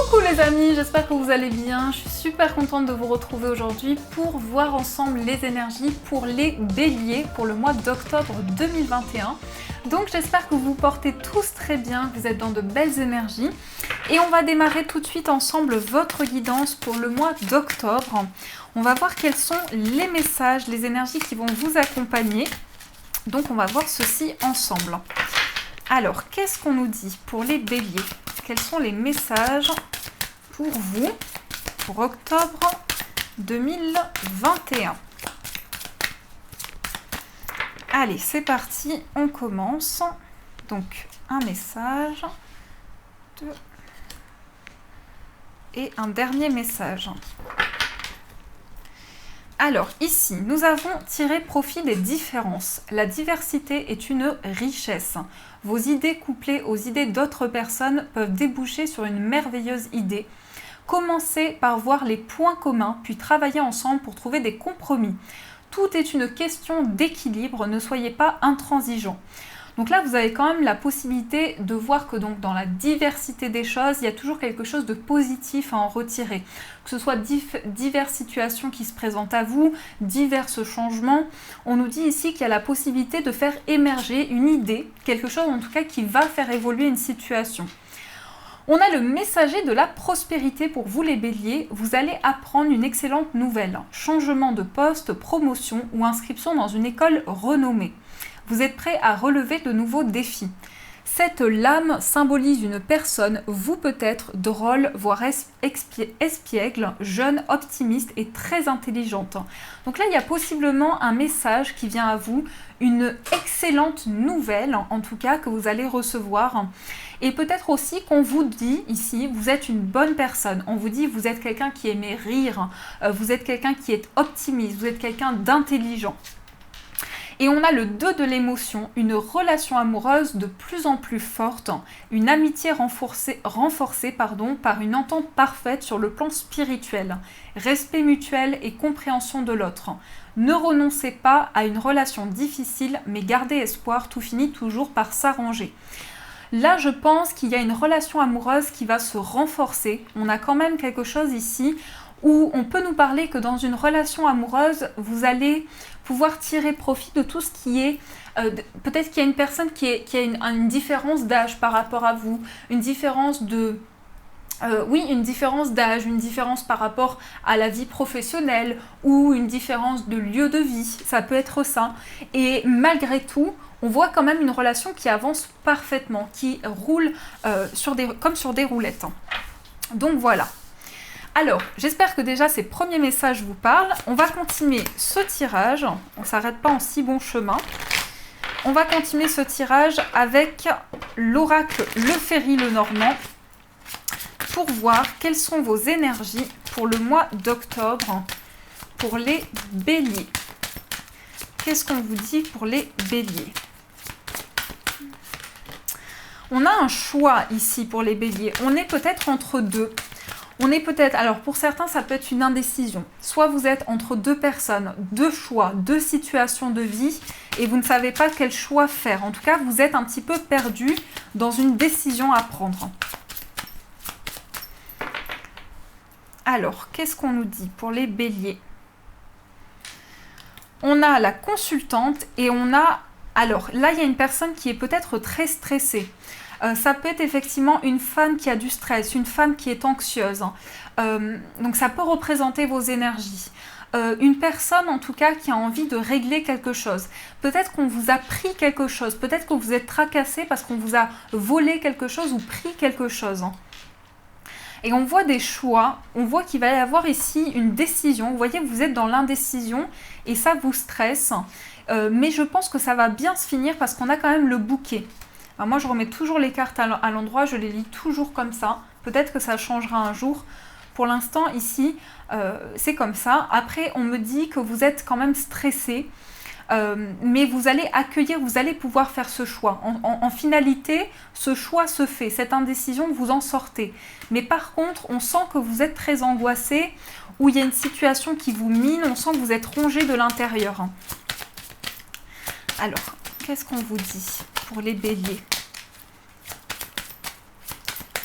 Coucou les amis, j'espère que vous allez bien. Je suis super contente de vous retrouver aujourd'hui pour voir ensemble les énergies pour les béliers pour le mois d'octobre 2021. Donc j'espère que vous vous portez tous très bien, que vous êtes dans de belles énergies. Et on va démarrer tout de suite ensemble votre guidance pour le mois d'octobre. On va voir quels sont les messages, les énergies qui vont vous accompagner. Donc on va voir ceci ensemble. Alors, qu'est-ce qu'on nous dit pour les béliers? Quels sont les messages pour vous pour octobre 2021? Allez, c'est parti, on commence. Donc, un message, deux, et un dernier message. Alors, ici, nous avons tiré profit des différences. La diversité est une richesse. Vos idées couplées aux idées d'autres personnes peuvent déboucher sur une merveilleuse idée. Commencez par voir les points communs, puis travaillez ensemble pour trouver des compromis. Tout est une question d'équilibre, ne soyez pas intransigeants. Donc là, vous avez quand même la possibilité de voir que donc dans la diversité des choses, il y a toujours quelque chose de positif à en retirer. Que ce soit diverses situations qui se présentent à vous, divers changements. On nous dit ici qu'il y a la possibilité de faire émerger une idée, quelque chose en tout cas qui va faire évoluer une situation. On a le messager de la prospérité pour vous les béliers. Vous allez apprendre une excellente nouvelle. Changement de poste, promotion ou inscription dans une école renommée. Vous êtes prêt à relever de nouveaux défis. Cette lame symbolise une personne, vous peut-être, drôle, voire espiègle, jeune, optimiste et très intelligente. Donc là, il y a possiblement un message qui vient à vous, une excellente nouvelle, en tout cas, que vous allez recevoir. Et peut-être aussi qu'on vous dit ici, vous êtes une bonne personne. On vous dit, vous êtes quelqu'un qui aimait rire, vous êtes quelqu'un qui est optimiste, vous êtes quelqu'un d'intelligent. Et on a le 2 de l'émotion, une relation amoureuse de plus en plus forte, une amitié renforcée par une entente parfaite sur le plan spirituel, respect mutuel et compréhension de l'autre. Ne renoncez pas à une relation difficile, mais gardez espoir, tout finit toujours par s'arranger. Là, je pense qu'il y a une relation amoureuse qui va se renforcer. On a quand même quelque chose ici où on peut nous parler que dans une relation amoureuse, vous allez pouvoir tirer profit de tout ce qui est... peut-être qu'il y a une personne qui a une différence d'âge par rapport à vous, une différence de... une différence d'âge, une différence par rapport à la vie professionnelle ou une différence de lieu de vie, ça peut être ça. Et malgré tout, on voit quand même une relation qui avance parfaitement, qui roule comme sur des roulettes. Donc voilà. Alors, j'espère que déjà ces premiers messages vous parlent. On va continuer ce tirage. On ne s'arrête pas en si bon chemin. On va continuer ce tirage avec l'oracle Le Ferry Le Normand pour voir quelles sont vos énergies pour le mois d'octobre pour les béliers. Qu'est-ce qu'on vous dit pour les béliers? On a un choix ici pour les béliers. On est peut-être entre deux. On est peut-être, alors pour certains, ça peut être une indécision. Soit vous êtes entre deux personnes, deux choix, deux situations de vie et vous ne savez pas quel choix faire. En tout cas, vous êtes un petit peu perdu dans une décision à prendre. Alors, qu'est-ce qu'on nous dit pour les béliers? On a la consultante et on a... Alors, là, il y a une personne qui est peut-être très stressée. Ça peut être effectivement une femme qui a du stress, une femme qui est anxieuse. Donc ça peut représenter vos énergies. Une personne en tout cas qui a envie de régler quelque chose. Peut-être qu'on vous a pris quelque chose, peut-être que vous êtes tracassé parce qu'on vous a volé quelque chose ou pris quelque chose. Et on voit des choix, on voit qu'il va y avoir ici une décision. Vous voyez, vous êtes dans l'indécision et ça vous stresse. Mais je pense que ça va bien se finir parce qu'on a quand même le bouquet. Alors moi, je remets toujours les cartes à l'endroit, je les lis toujours comme ça. Peut-être que ça changera un jour. Pour l'instant, ici, c'est comme ça. Après, on me dit que vous êtes quand même stressé, mais vous allez accueillir, vous allez pouvoir faire ce choix. En finalité, ce choix se fait. Cette indécision, vous en sortez. Mais par contre, on sent que vous êtes très angoissé, où il y a une situation qui vous mine, on sent que vous êtes rongé de l'intérieur. Alors, qu'est-ce qu'on vous dit pour les béliers?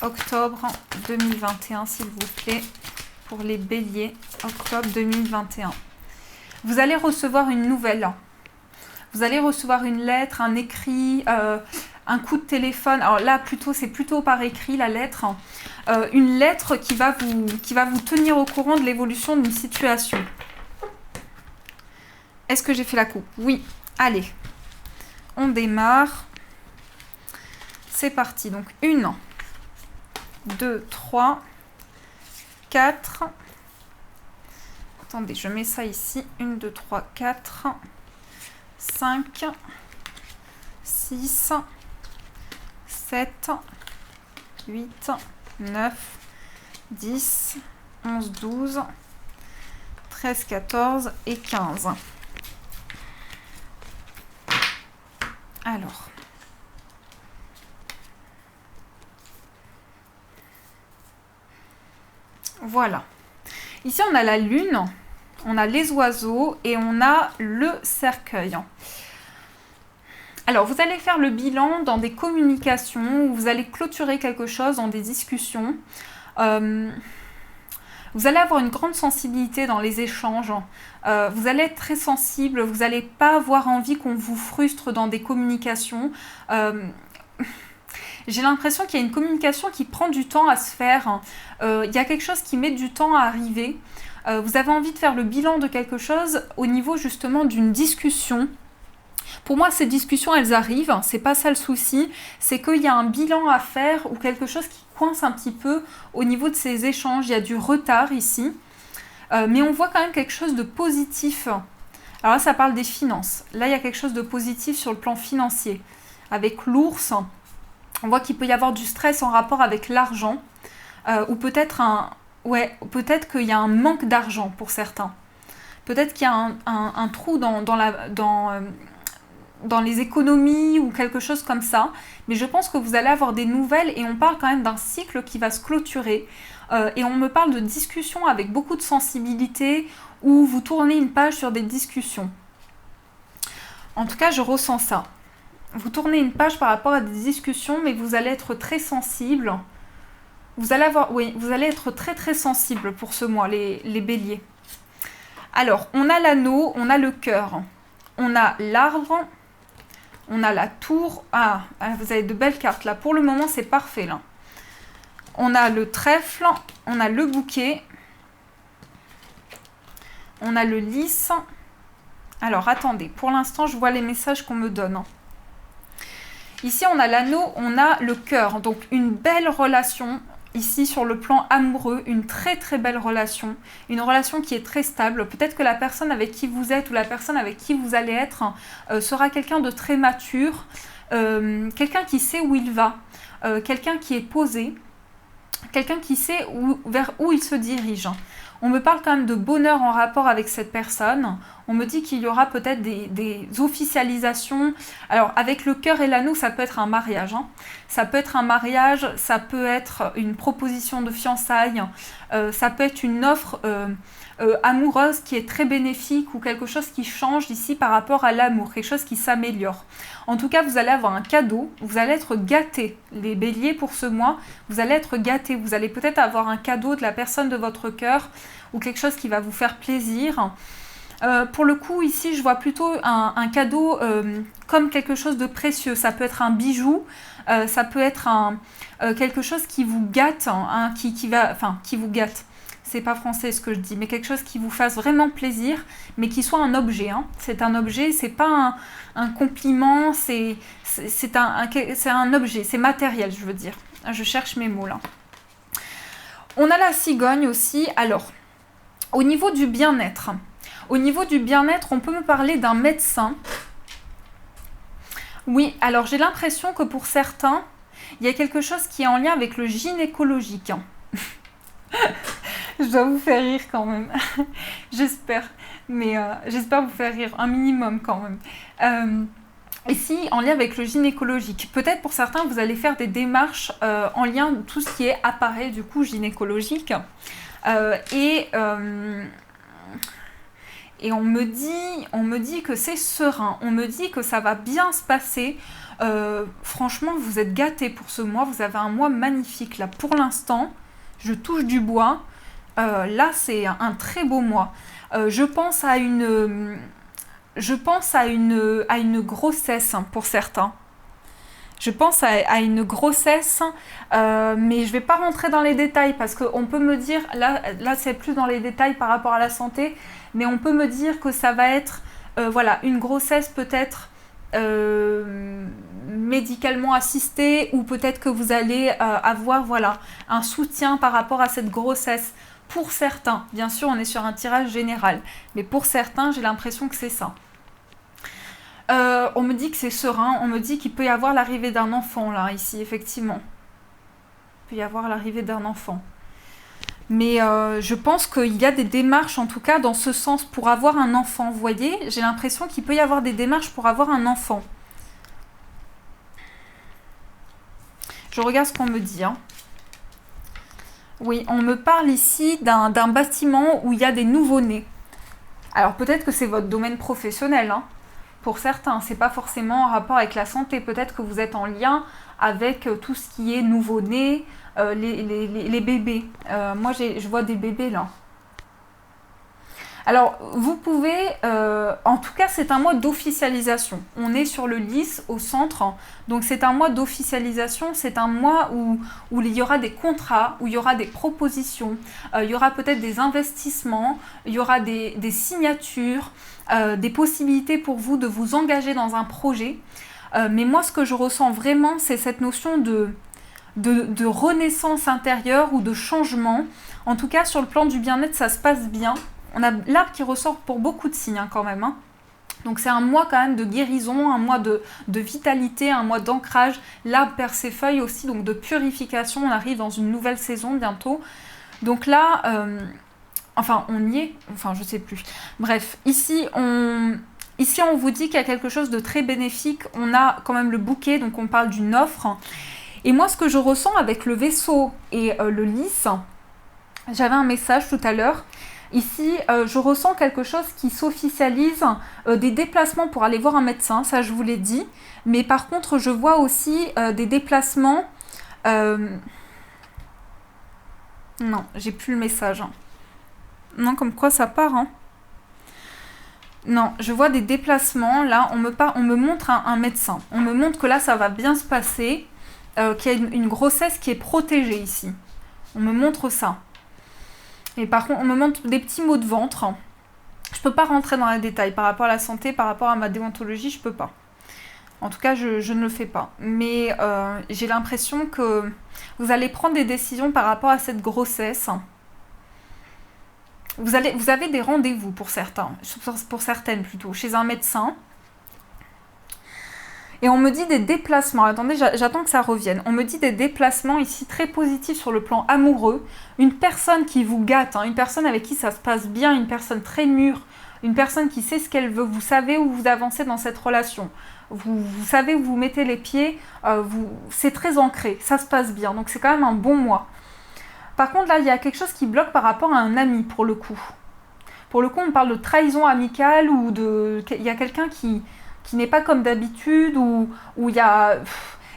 octobre 2021, s'il vous plaît, pour les béliers, octobre 2021. Vous allez recevoir une nouvelle. Vous allez recevoir une lettre, un écrit, un coup de téléphone. Alors là, c'est plutôt par écrit, la lettre. Une lettre qui va vous tenir au courant de l'évolution d'une situation. Est-ce que j'ai fait la coupe? Oui. Allez, on démarre. C'est parti. Donc, 1, 2, 3, 4. Attendez, je mets ça ici. 1, 2, 3, 4, 5, 6, 7, 8, 9, 10, 11, 12, 13, 14 et 15. Alors, voilà. Ici, on a la lune, on a les oiseaux et on a le cercueil. Alors, vous allez faire le bilan dans des communications, où vous allez clôturer quelque chose dans des discussions. Vous allez avoir une grande sensibilité dans les échanges. Vous allez être très sensible, vous n'allez pas avoir envie qu'on vous frustre dans des communications. J'ai l'impression qu'il y a une communication qui prend du temps à se faire. Il y a quelque chose qui met du temps à arriver. Vous avez envie de faire le bilan de quelque chose au niveau justement d'une discussion. Pour moi, ces discussions, elles arrivent. C'est pas ça le souci. C'est qu'il y a un bilan à faire ou quelque chose qui coince un petit peu au niveau de ces échanges. Il y a du retard ici. Mais on voit quand même quelque chose de positif. Alors là, ça parle des finances. Là, il y a quelque chose de positif sur le plan financier. Avec l'ours, on voit qu'il peut y avoir du stress en rapport avec l'argent. Ou peut-être peut-être qu'il y a un manque d'argent pour certains. Peut-être qu'il y a un trou dans les économies ou quelque chose comme ça. Mais je pense que vous allez avoir des nouvelles et on parle quand même d'un cycle qui va se clôturer. Et on me parle de discussions avec beaucoup de sensibilité où vous tournez une page sur des discussions. En tout cas, je ressens ça. Vous tournez une page par rapport à des discussions, mais vous allez être très sensible. Vous allez être très très sensible pour ce mois, les béliers. Alors, on a l'anneau, on a le cœur, on a l'arbre, on a la tour. Ah, vous avez de belles cartes là. Pour le moment, c'est parfait là. On a le trèfle, on a le bouquet, on a le lys. Alors, attendez, pour l'instant, je vois les messages qu'on me donne. Ici, on a l'anneau, on a le cœur. Donc, une belle relation. Ici, sur le plan amoureux, une très très belle relation. Une relation qui est très stable. Peut-être que la personne avec qui vous êtes ou la personne avec qui vous allez être sera quelqu'un de très mature. Quelqu'un qui sait où il va. Quelqu'un qui est posé. Quelqu'un qui sait vers où il se dirige. On me parle quand même de bonheur en rapport avec cette personne. On me dit qu'il y aura peut-être des officialisations. Alors, avec le cœur et l'anneau, ça peut être un mariage. Hein. Ça peut être un mariage, ça peut être une proposition de fiançailles, ça peut être une offre amoureuse qui est très bénéfique ou quelque chose qui change ici par rapport à l'amour, quelque chose qui s'améliore. En tout cas, vous allez avoir un cadeau, vous allez être gâtés. Les béliers, pour ce mois, vous allez être gâtés. Vous allez peut-être avoir un cadeau de la personne de votre cœur ou quelque chose qui va vous faire plaisir. Pour le coup, ici, je vois plutôt un cadeau comme quelque chose de précieux. Ça peut être un bijou, ça peut être quelque chose qui vous gâte, qui vous gâte. C'est pas français ce que je dis, mais quelque chose qui vous fasse vraiment plaisir, mais qui soit un objet. Hein. C'est un objet, c'est pas un compliment, c'est un objet, c'est matériel, je veux dire. Je cherche mes mots là. On a la cigogne aussi. Alors, au niveau du bien-être, on peut me parler d'un médecin. Oui, alors j'ai l'impression que pour certains, il y a quelque chose qui est en lien avec le gynécologique. Je dois vous faire rire quand même. J'espère. Mais j'espère vous faire rire un minimum quand même. Ici, en lien avec le gynécologique. Peut-être pour certains, vous allez faire des démarches en lien avec tout ce qui est appareil du coup gynécologique. Et Et on me dit que c'est serein, on me dit que ça va bien se passer. Franchement, vous êtes gâtés pour ce mois, vous avez un mois magnifique là. Pour l'instant, je touche du bois. Là, c'est un très beau mois. Je pense à une grossesse pour certains. Je pense à une grossesse, mais je ne vais pas rentrer dans les détails parce qu'on peut me dire, là c'est plus dans les détails par rapport à la santé, mais on peut me dire que ça va être voilà, une grossesse peut-être médicalement assistée, ou peut-être que vous allez avoir voilà, un soutien par rapport à cette grossesse. Pour certains, bien sûr on est sur un tirage général, mais pour certains j'ai l'impression que c'est ça. On me dit que c'est serein, on me dit qu'il peut y avoir l'arrivée d'un enfant là, ici, effectivement. Il peut y avoir l'arrivée d'un enfant. Mais je pense qu'il y a des démarches, en tout cas, dans ce sens, pour avoir un enfant. Vous voyez, j'ai l'impression qu'il peut y avoir des démarches pour avoir un enfant. Je regarde ce qu'on me dit. Hein. Oui, on me parle ici d'un bâtiment où il y a des nouveau-nés. Alors peut-être que c'est votre domaine professionnel, hein. Pour certains, c'est pas forcément en rapport avec la santé. Peut-être que vous êtes en lien avec tout ce qui est nouveau-né, les bébés. Moi, je vois des bébés là. Alors, vous pouvez... en tout cas, c'est un mois d'officialisation. On est sur le lys au centre. Donc, c'est un mois d'officialisation. C'est un mois où il y aura des contrats, où il y aura des propositions. Il y aura peut-être des investissements. Il y aura des signatures. Des possibilités pour vous de vous engager dans un projet. Mais moi, ce que je ressens vraiment, c'est cette notion de renaissance intérieure ou de changement. En tout cas, sur le plan du bien-être, ça se passe bien. On a l'arbre qui ressort pour beaucoup de signes hein, quand même. Hein. Donc c'est un mois quand même de guérison, un mois de vitalité, un mois d'ancrage. L'arbre perd ses feuilles aussi, donc de purification. On arrive dans une nouvelle saison bientôt. Donc là... Enfin, on y est, enfin, je sais plus. Bref, ici, on vous dit qu'il y a quelque chose de très bénéfique. On a quand même le bouquet, donc on parle d'une offre. Et moi, ce que je ressens avec le vaisseau et le lys, j'avais un message tout à l'heure. Ici, je ressens quelque chose qui s'officialise, des déplacements pour aller voir un médecin, ça je vous l'ai dit. Mais par contre, je vois aussi des déplacements... Non, j'ai plus le message. Non, comme quoi ça part, hein. Non, je vois des déplacements. Là, on me montre un médecin. On me montre que là, ça va bien se passer. Qu'il y a une grossesse qui est protégée ici. On me montre ça. Et par contre, on me montre des petits maux de ventre. Je peux pas rentrer dans les détails. Par rapport à la santé, par rapport à ma déontologie, je peux pas. En tout cas, je ne le fais pas. Mais j'ai l'impression que vous allez prendre des décisions par rapport à cette grossesse. Vous avez des rendez-vous pour certains, pour certaines plutôt, chez un médecin. Et on me dit des déplacements. Attendez, j'attends que ça revienne. On me dit des déplacements ici très positifs sur le plan amoureux. Une personne qui vous gâte, hein, une personne avec qui ça se passe bien, une personne très mûre, une personne qui sait ce qu'elle veut. Vous savez où vous avancez dans cette relation. Vous savez où vous mettez les pieds. C'est très ancré, ça se passe bien. Donc c'est quand même un bon mois. Par contre, là, il y a quelque chose qui bloque par rapport à un ami, pour le coup. Pour le coup, on parle de trahison amicale ou il y a quelqu'un qui n'est pas comme d'habitude ou il y a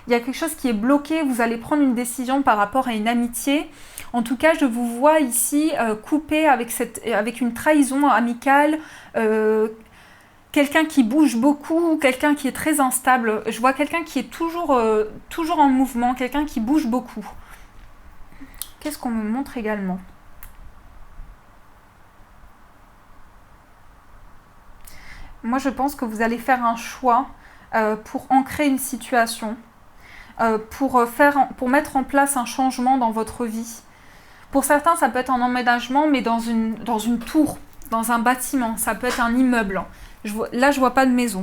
quelque chose qui est bloqué. Vous allez prendre une décision par rapport à une amitié. En tout cas, je vous vois ici coupé avec une trahison amicale, quelqu'un qui bouge beaucoup, quelqu'un qui est très instable. Je vois quelqu'un qui est toujours en mouvement, quelqu'un qui bouge beaucoup. Qu'est-ce qu'on me montre également ? Moi, je pense que vous allez faire un choix pour ancrer une situation, pour mettre en place un changement dans votre vie. Pour certains, ça peut être un emménagement, mais dans une tour, dans un bâtiment. Ça peut être un immeuble. Là, je vois pas de maison.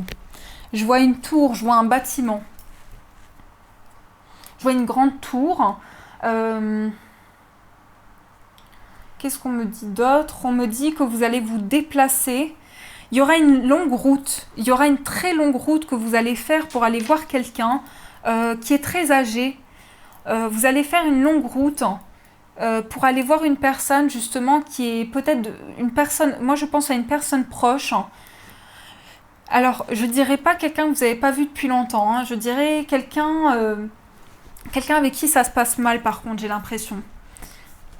Je vois une tour, je vois un bâtiment. Je vois une grande tour. Qu'est-ce qu'on me dit d'autre ? On me dit que vous allez vous déplacer. Il y aura une longue route. Il y aura une très longue route que vous allez faire pour aller voir quelqu'un qui est très âgé. Vous allez faire une longue route pour aller voir une personne justement qui est peut-être une personne, moi je pense à une personne proche. Alors je dirais pas quelqu'un que vous n'avez pas vu depuis longtemps, hein. Je dirais quelqu'un avec qui ça se passe mal par contre, j'ai l'impression.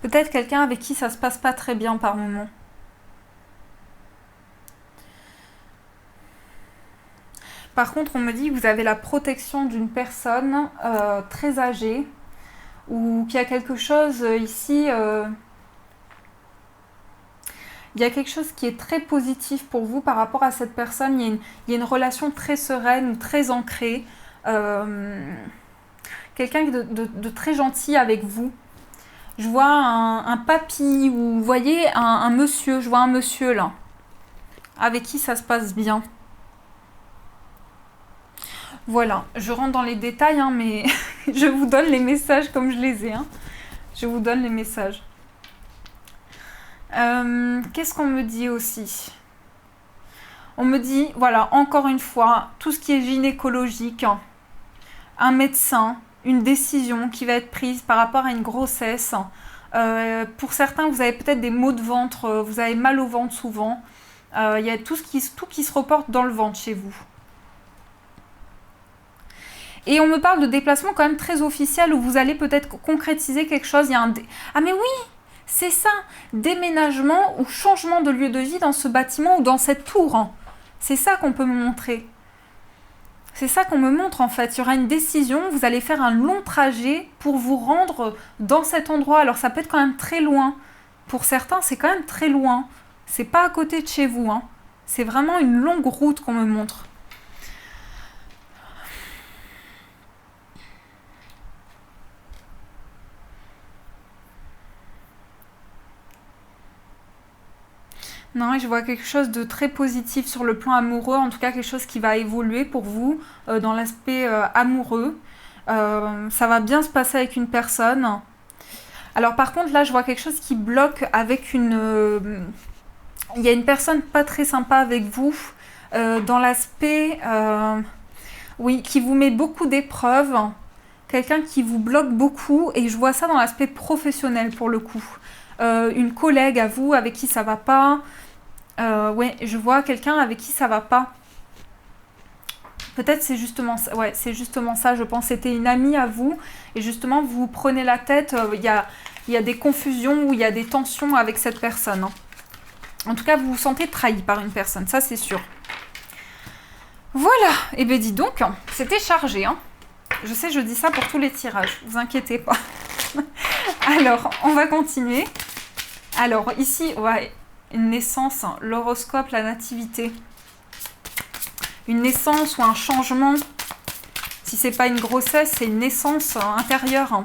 Peut-être quelqu'un avec qui ça se passe pas très bien par moment. Par contre, on me dit que vous avez la protection d'une personne très âgée ou qu'il y a quelque chose ici. Il y a quelque chose qui est très positif pour vous par rapport à cette personne. Il y a une relation très sereine, très ancrée. Quelqu'un de très gentil avec vous. Je vois un papy ou vous voyez un monsieur. Je vois un monsieur là, avec qui ça se passe bien. Voilà, je rentre dans les détails, hein, mais je vous donne les messages comme je les ai. Hein. Je vous donne les messages. Qu'est-ce qu'on me dit aussi? On me dit, voilà, encore une fois, tout ce qui est gynécologique, un médecin, une décision qui va être prise par rapport à une grossesse. Pour certains, vous avez peut-être des maux de ventre, vous avez mal au ventre souvent. Il y a tout qui se reporte dans le ventre chez vous. Et on me parle de déplacement quand même très officiel où vous allez peut-être concrétiser quelque chose. Il y a Ah mais oui, c'est ça, déménagement ou changement de lieu de vie dans ce bâtiment ou dans cette tour. C'est ça qu'on peut me montrer. C'est ça qu'on me montre en fait. Il y aura une décision, vous allez faire un long trajet pour vous rendre dans cet endroit. Alors ça peut être quand même très loin. Pour certains, c'est quand même très loin. C'est pas à côté de chez vous. Hein. C'est vraiment une longue route qu'on me montre. Non, je vois quelque chose de très positif sur le plan amoureux, en tout cas quelque chose qui va évoluer pour vous dans l'aspect amoureux. Ça va bien se passer avec une personne. Alors par contre, là, je vois quelque chose qui bloque avec une... il y a une personne pas très sympa avec vous dans l'aspect... oui, qui vous met beaucoup d'épreuves. Quelqu'un qui vous bloque beaucoup et je vois ça dans l'aspect professionnel pour le coup. Une collègue à vous avec qui ça va pas. Ouais, je vois quelqu'un avec qui ça va pas. Peut-être c'est justement ça. Ouais, c'est justement ça. Je pense c'était une amie à vous et justement vous prenez la tête. Il y a des confusions ou il y a des tensions avec cette personne. Hein. En tout cas, vous vous sentez trahi par une personne. Ça, c'est sûr. Voilà. Et bien, dis donc, c'était chargé. Hein. Je sais, je dis ça pour tous les tirages. Vous inquiétez pas. Alors, on va continuer. Alors, ici, ouais. Une naissance, l'horoscope, la nativité. Une naissance ou un changement. Si c'est pas une grossesse, c'est une naissance intérieure.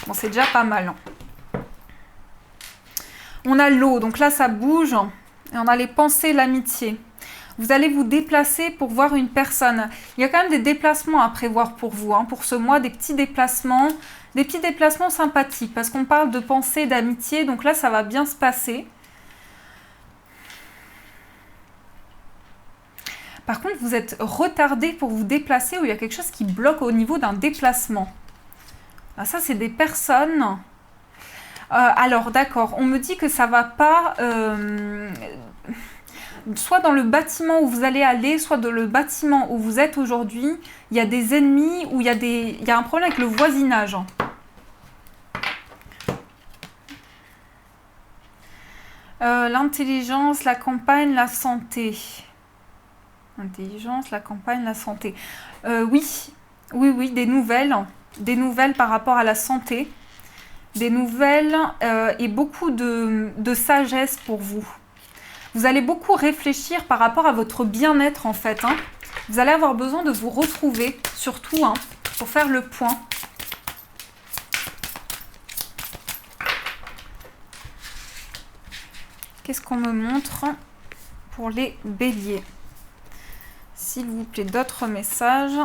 Bon, c'est déjà pas mal. On a l'eau, donc là ça bouge. Et on a les pensées, l'amitié. Vous allez vous déplacer pour voir une personne. Il y a quand même des déplacements à prévoir pour vous. Hein, pour ce mois, des petits déplacements. Des petits déplacements sympathiques, parce qu'on parle de pensée, d'amitié, donc là, ça va bien se passer. Par contre, vous êtes retardé pour vous déplacer, ou il y a quelque chose qui bloque au niveau d'un déplacement. Ah, ça, c'est des personnes... alors, d'accord, on me dit que ça va pas... soit dans le bâtiment où vous allez aller, soit dans le bâtiment où vous êtes aujourd'hui, il y a des ennemis ou il y a un problème avec le voisinage. L'intelligence, la campagne, la santé. L'intelligence, la campagne, la santé. Oui, des nouvelles. Des nouvelles par rapport à la santé. Des nouvelles et beaucoup de sagesse pour vous. Vous allez beaucoup réfléchir par rapport à votre bien-être en fait. Hein. Vous allez avoir besoin de vous retrouver, surtout hein, pour faire le point. Qu'est-ce qu'on me montre pour les béliers? S'il vous plaît, d'autres messages.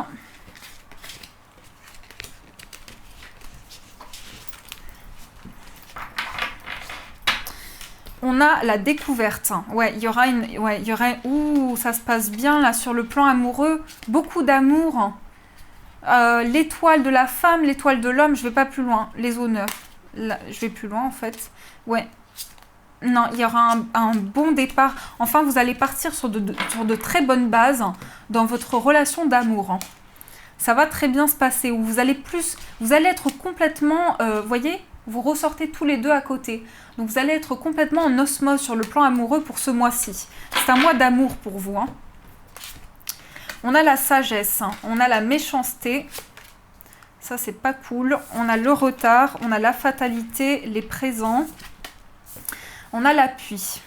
On a la découverte. Ouais, il y aura une... Ouais, il y aurait... Ouh, ça se passe bien là sur le plan amoureux. Beaucoup d'amour. l'étoile de la femme, l'étoile de l'homme, je vais pas plus loin. Les honneurs. Là, je vais plus loin en fait. Ouais. Non, il y aura un bon départ. Enfin, vous allez partir sur de très bonnes bases dans votre relation d'amour. Hein. Ça va très bien se passer. Où vous allez être complètement, voyez, vous ressortez tous les deux à côté. Donc vous allez être complètement en osmose sur le plan amoureux pour ce mois-ci. C'est un mois d'amour pour vous. Hein. On a la sagesse, hein. On a la méchanceté. Ça, c'est pas cool. On a le retard, on a la fatalité, les présents. On a l'appui.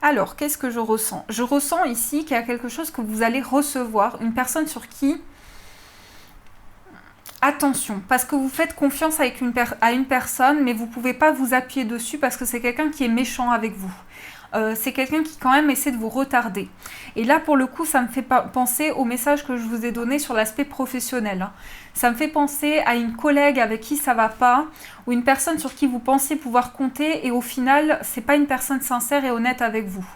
Alors, qu'est-ce que je ressens? Je ressens ici qu'il y a quelque chose que vous allez recevoir, une personne sur qui... Attention, parce que vous faites confiance à une personne, mais vous ne pouvez pas vous appuyer dessus parce que c'est quelqu'un qui est méchant avec vous. C'est quelqu'un qui quand même essaie de vous retarder. Et là, pour le coup, ça me fait penser au message que je vous ai donné sur l'aspect professionnel. Ça me fait penser à une collègue avec qui ça ne va pas, ou une personne sur qui vous pensiez pouvoir compter, et au final, ce n'est pas une personne sincère et honnête avec vous.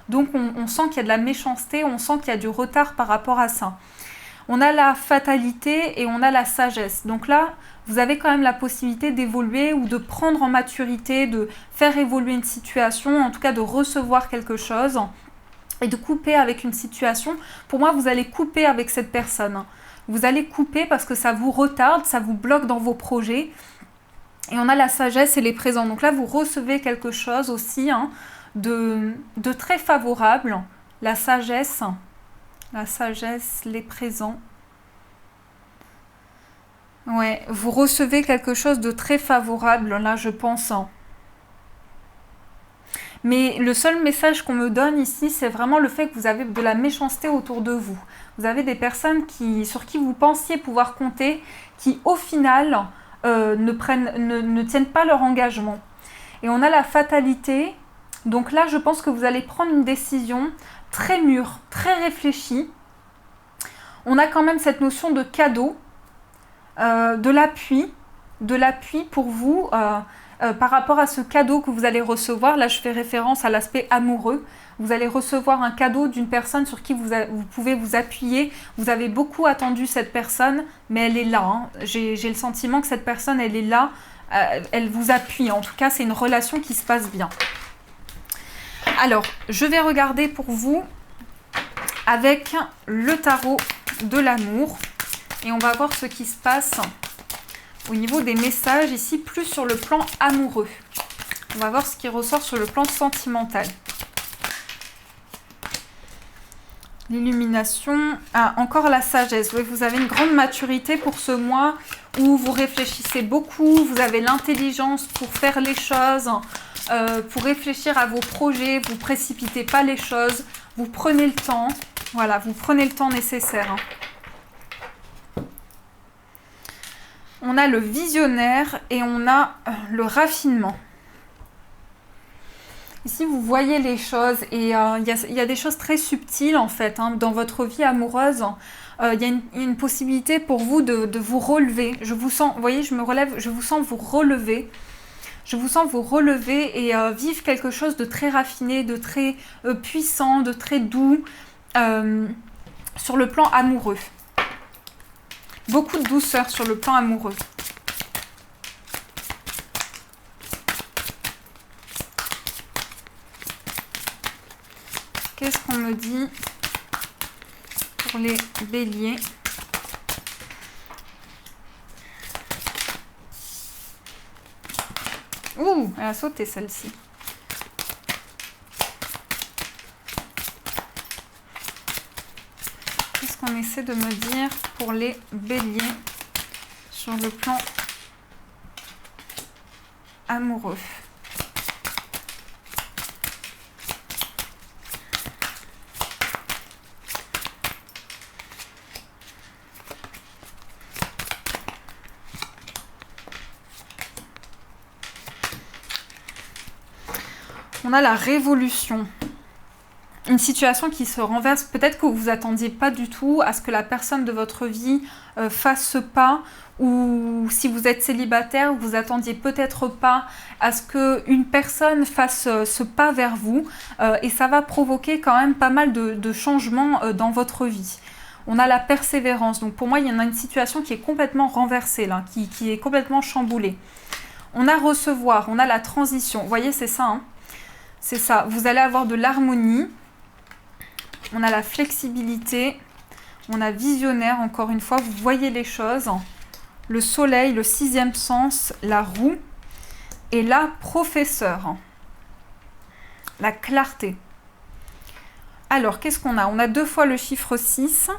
Donc, on sent qu'il y a de la méchanceté, on sent qu'il y a du retard par rapport à ça. On a la fatalité et on a la sagesse. Donc là, vous avez quand même la possibilité d'évoluer ou de prendre en maturité, de faire évoluer une situation, en tout cas de recevoir quelque chose et de couper avec une situation. Pour moi, vous allez couper avec cette personne. Vous allez couper parce que ça vous retarde, ça vous bloque dans vos projets. Et on a la sagesse et les présents. Donc là, vous recevez quelque chose aussi hein, de très favorable. La sagesse, les présents. Ouais, vous recevez quelque chose de très favorable, là, je pense. Hein. Mais le seul message qu'on me donne ici, c'est vraiment le fait que vous avez de la méchanceté autour de vous. Vous avez des personnes sur qui vous pensiez pouvoir compter, qui au final ne tiennent pas leur engagement. Et on a la fatalité. Donc là, je pense que vous allez prendre une décision très mûre, très réfléchie. On a quand même cette notion de cadeau, de l'appui pour vous par rapport à ce cadeau que vous allez recevoir. Là, je fais référence à l'aspect amoureux. Vous allez recevoir un cadeau d'une personne sur qui vous pouvez vous appuyer. Vous avez beaucoup attendu cette personne, mais elle est là. Hein. J'ai le sentiment que cette personne, elle est là. Elle vous appuie. En tout cas, c'est une relation qui se passe bien. Alors, je vais regarder pour vous avec le tarot de l'amour. Et on va voir ce qui se passe au niveau des messages ici, plus sur le plan amoureux. On va voir ce qui ressort sur le plan sentimental. L'illumination. Ah, encore la sagesse. Oui, vous avez une grande maturité pour ce mois où vous réfléchissez beaucoup, vous avez l'intelligence pour faire les choses, pour réfléchir à vos projets, vous ne précipitez pas les choses, vous prenez le temps. Voilà, vous prenez le temps nécessaire. Hein. On a le visionnaire et on a le raffinement. Ici, vous voyez les choses et il y a des choses très subtiles en fait hein, dans votre vie amoureuse. Il y a une possibilité pour vous de vous relever. Je vous sens, vous voyez, je me relève, je vous sens vous relever. Je vous sens vous relever et vivre quelque chose de très raffiné, de très puissant, de très doux sur le plan amoureux. Beaucoup de douceur sur le plan amoureux. Qu'est-ce qu'on me dit pour les béliers? Ouh, elle a sauté celle-ci. Qu'est-ce qu'on essaie de me dire pour les béliers sur le plan amoureux? On a la révolution. une situation qui se renverse. Peut-être que vous vous attendiez pas du tout à ce que la personne de votre vie fasse ce pas, ou si vous êtes célibataire, vous attendiez peut-être pas à ce qu'une personne fasse ce pas vers vous, et ça va provoquer quand même pas mal de changements dans votre vie. On a la persévérance, donc pour moi il y en a une situation qui est complètement renversée là, qui est complètement chamboulée. On a recevoir, on a la transition, vous voyez c'est ça, hein, c'est ça, vous allez avoir de l'harmonie, on a la flexibilité, on a visionnaire, encore une fois, vous voyez les choses, le soleil, le sixième sens, la roue, et la professeur, la clarté. Alors, qu'est-ce qu'on a? On a 2 fois le chiffre 6,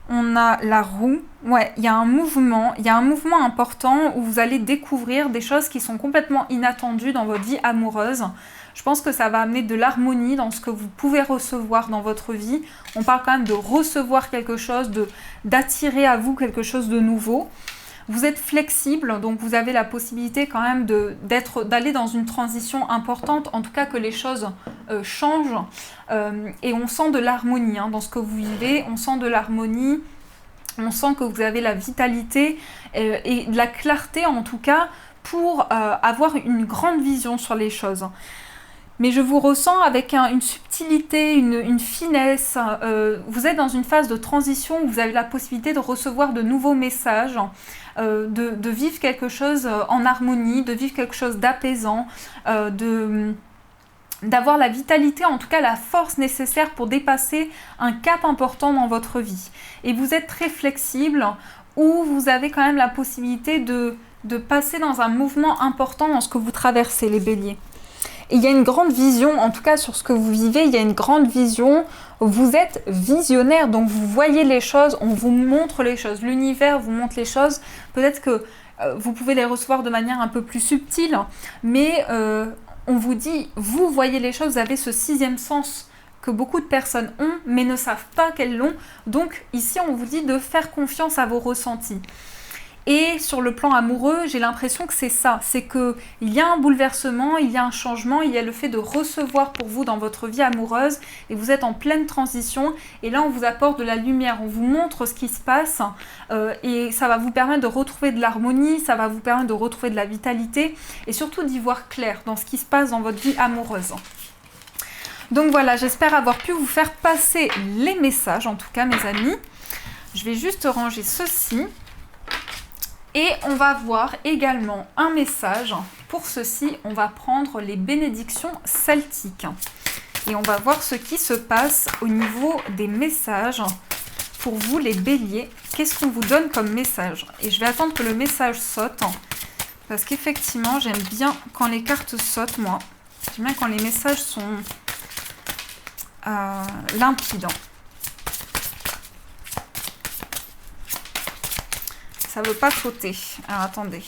on a la roue, ouais, il y a un mouvement important où vous allez découvrir des choses qui sont complètement inattendues dans votre vie amoureuse. Je pense que ça va amener de l'harmonie dans ce que vous pouvez recevoir dans votre vie. On parle quand même de recevoir quelque chose, d'attirer à vous quelque chose de nouveau. Vous êtes flexible, donc vous avez la possibilité quand même d'aller dans une transition importante, en tout cas que les choses changent. Et on sent de l'harmonie dans ce que vous vivez, on sent de l'harmonie, on sent que vous avez la vitalité et de la clarté en tout cas pour avoir une grande vision sur les choses. Mais je vous ressens avec une subtilité, une finesse. Vous êtes dans une phase de transition où vous avez la possibilité de recevoir de nouveaux messages, de vivre quelque chose en harmonie, de vivre quelque chose d'apaisant, d'avoir la vitalité, en tout cas la force nécessaire pour dépasser un cap important dans votre vie. Et vous êtes très flexible, où vous avez quand même la possibilité de passer dans un mouvement important dans ce que vous traversez, les béliers. Et il y a une grande vision, en tout cas sur ce que vous vivez, il y a une grande vision. Vous êtes visionnaire, donc vous voyez les choses, on vous montre les choses. L'univers vous montre les choses. Peut-être que vous pouvez les recevoir de manière un peu plus subtile, mais on vous dit, vous voyez les choses, vous avez ce sixième sens que beaucoup de personnes ont, mais ne savent pas qu'elles l'ont. Donc ici, on vous dit de faire confiance à vos ressentis. Et sur le plan amoureux, j'ai l'impression que c'est ça, c'est qu'il y a un bouleversement, il y a un changement, il y a le fait de recevoir pour vous dans votre vie amoureuse, et vous êtes en pleine transition, et là on vous apporte de la lumière, on vous montre ce qui se passe, et ça va vous permettre de retrouver de l'harmonie, ça va vous permettre de retrouver de la vitalité, et surtout d'y voir clair dans ce qui se passe dans votre vie amoureuse. Donc voilà, j'espère avoir pu vous faire passer les messages, en tout cas mes amis. Je vais juste ranger ceci. Et on va voir également un message. Pour ceci, on va prendre les bénédictions celtiques. Et on va voir ce qui se passe au niveau des messages. Pour vous, les béliers, qu'est-ce qu'on vous donne comme message? Et je vais attendre que le message saute. Parce qu'effectivement, j'aime bien quand les cartes sautent, moi. J'aime bien quand les messages sont limpides. Ça ne veut pas sauter. Alors, attendez.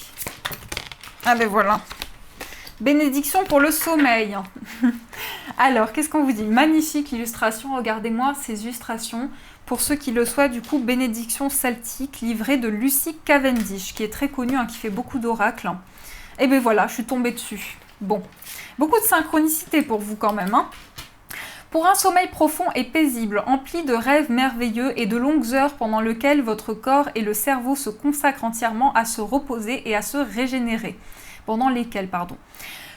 Ah ben voilà. Bénédiction pour le sommeil. Alors, qu'est-ce qu'on vous dit? Magnifique illustration. Regardez-moi ces illustrations. Pour ceux qui le souhaitent, du coup, bénédiction celtique livrée de Lucy Cavendish, qui est très connue, qui fait beaucoup d'oracles. Et ben voilà, je suis tombée dessus. Bon. Beaucoup de synchronicité pour vous quand même, Pour un sommeil profond et paisible, empli de rêves merveilleux et de longues heures pendant lesquelles votre corps et le cerveau se consacrent entièrement à se reposer et à se régénérer.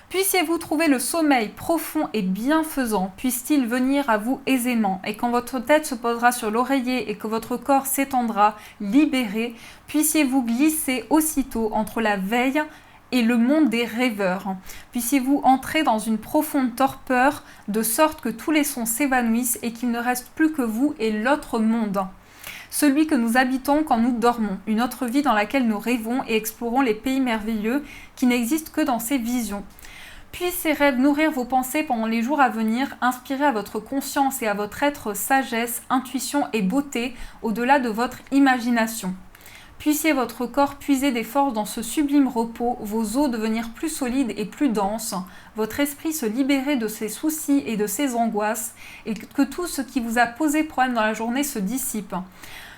Puissiez-vous trouver le sommeil profond et bienfaisant, puisse-t-il venir à vous aisément, et quand votre tête se posera sur l'oreiller et que votre corps s'étendra, libéré, puissiez-vous glisser aussitôt entre la veille et le monde des rêveurs. Puissiez-vous entrer dans une profonde torpeur, de sorte que tous les sons s'évanouissent et qu'il ne reste plus que vous et l'autre monde. Celui que nous habitons quand nous dormons, une autre vie dans laquelle nous rêvons et explorons les pays merveilleux qui n'existent que dans ces visions. Puissent ces rêves nourrir vos pensées pendant les jours à venir, inspirer à votre conscience et à votre être sagesse, intuition et beauté au-delà de votre imagination. Puissiez votre corps puiser des forces dans ce sublime repos, vos os devenir plus solides et plus denses, votre esprit se libérer de ses soucis et de ses angoisses, et que tout ce qui vous a posé problème dans la journée se dissipe,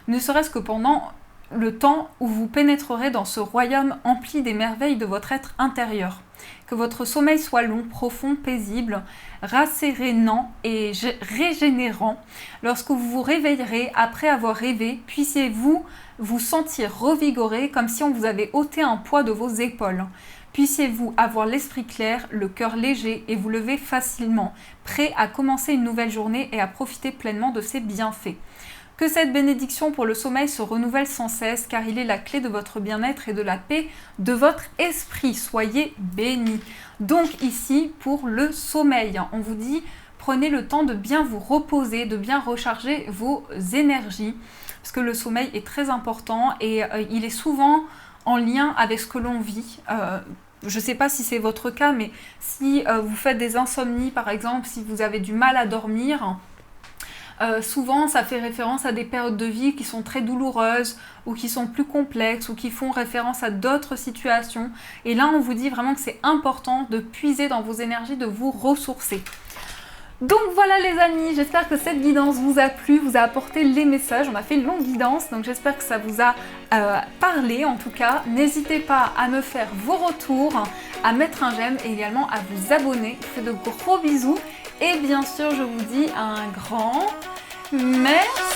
ne serait-ce que pendant le temps où vous pénétrerez dans ce royaume empli des merveilles de votre être intérieur. Que votre sommeil soit long, profond, paisible, rassérénant et régénérant. Lorsque vous vous réveillerez après avoir rêvé, puissiez-vous vous sentir revigoré comme si on vous avait ôté un poids de vos épaules. Puissiez-vous avoir l'esprit clair, le cœur léger et vous lever facilement, prêt à commencer une nouvelle journée et à profiter pleinement de ses bienfaits. Que cette bénédiction pour le sommeil se renouvelle sans cesse, car il est la clé de votre bien-être et de la paix de votre esprit. Soyez bénis. Donc ici, pour le sommeil, on vous dit, prenez le temps de bien vous reposer, de bien recharger vos énergies, parce que le sommeil est très important et il est souvent en lien avec ce que l'on vit. Je ne sais pas si c'est votre cas, mais si vous faites des insomnies, par exemple, si vous avez du mal à dormir, souvent ça fait référence à des périodes de vie qui sont très douloureuses ou qui sont plus complexes ou qui font référence à d'autres situations. Et là, on vous dit vraiment que c'est important de puiser dans vos énergies, de vous ressourcer. Donc voilà les amis, j'espère que cette guidance vous a plu, vous a apporté les messages. On a fait une longue guidance, donc j'espère que ça vous a parlé en tout cas. N'hésitez pas à me faire vos retours, à mettre un j'aime et également à vous abonner. Je vous fais de gros bisous et bien sûr je vous dis un grand merci.